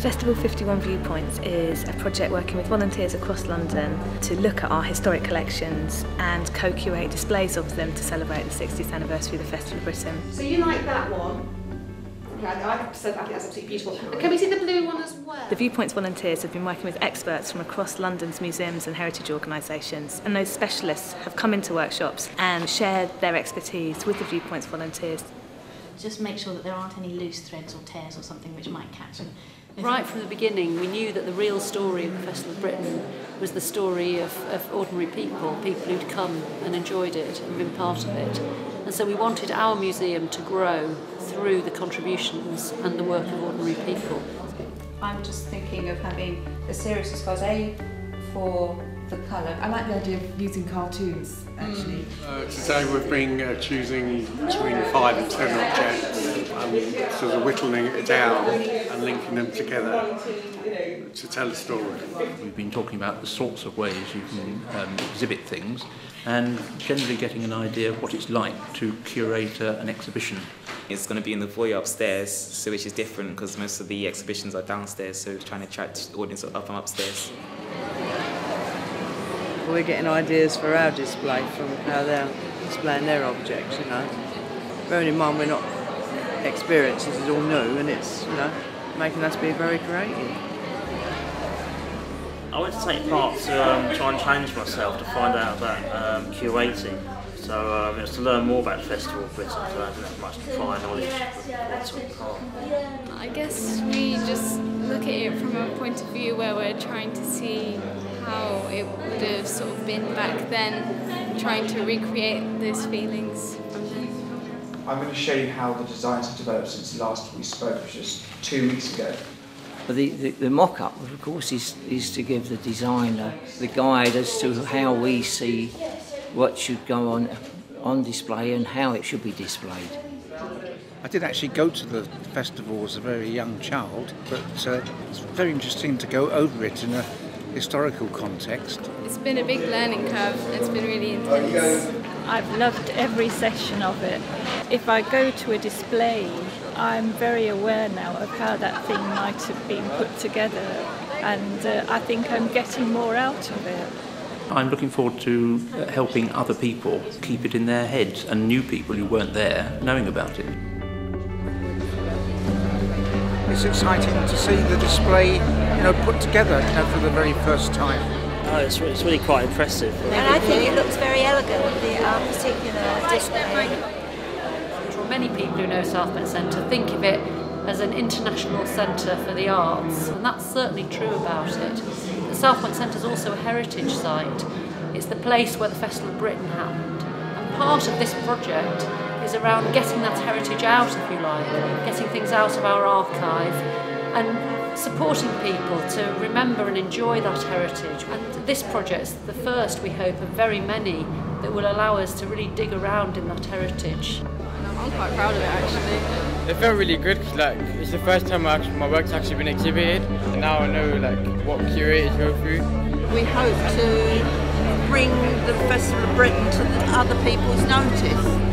Festival 51 Viewpoints is a project working with volunteers across London to look at our historic collections and co-curate displays of them to celebrate the 60th anniversary of the Festival of Britain. So you like that one? Yeah, I think that's absolutely beautiful. And can we see the blue one as well? The Viewpoints volunteers have been working with experts from across London's museums and heritage organisations, and those specialists have come into workshops and shared their expertise with the Viewpoints volunteers. Just make sure that there aren't any loose threads or tears or something which might catch them. Right from the beginning, we knew that the real story of the Festival of Britain was the story of ordinary people who'd come and enjoyed it and been part of it. And so we wanted our museum to grow through the contributions and the work of ordinary people. I'm just thinking of having a series of skulls, for the colour. I like the idea of using cartoons, actually. Today we've been choosing between 5 and 10 objects and sort of whittling it down and linking them together to tell a story. We've been talking about the sorts of ways you can exhibit things and generally getting an idea of what it's like to curate an exhibition. It's going to be in the foyer upstairs, so which is different because most of the exhibitions are downstairs, so trying to attract the audience up and upstairs. We're getting ideas for our display from how they're displaying their objects, you know. Bearing in mind we're not experienced, this is all new, and it's, you know, making us be very creative. I went to take part to try and challenge myself to find out about curating. So it's to learn more about the Festival of Britain, so I didn't have much prior knowledge of what took part. I guess we just look at it from a point of view where we're trying to see how it would have sort of been back then, trying to recreate those feelings from then. I'm going to show you how the designs have developed since last we spoke, which was 2 weeks ago. The mock-up, of course, is to give the designer the guide as to how we see what should go on display and how it should be displayed. I did actually go to the festival as a very young child, but it's very interesting to go over it in a historical context. It's been a big learning curve. It's been really intense. I've loved every session of it. If I go to a display, I'm very aware now of how that thing might have been put together, and I think I'm getting more out of it. I'm looking forward to helping other people keep it in their heads and new people who weren't there knowing about it. It's exciting to see the display, you know, put together, you know, for the very first time. Oh, it's really quite impressive. And I think it looks very elegant, the particular display. Many people who know South Met Centre think of it as an international centre for the arts, and that's certainly true about it. The South Met Centre is also a heritage site. It's the place where the Festival of Britain happened, and part of this project is around getting that heritage out, if you like, getting things out of our archive and supporting people to remember and enjoy that heritage. And this project's the first, we hope, of very many that will allow us to really dig around in that heritage. I'm quite proud of it, actually. It felt really good because it's the first time my work's actually been exhibited, and now I know what curators go through. We hope to bring the Festival of Britain to other people's notice.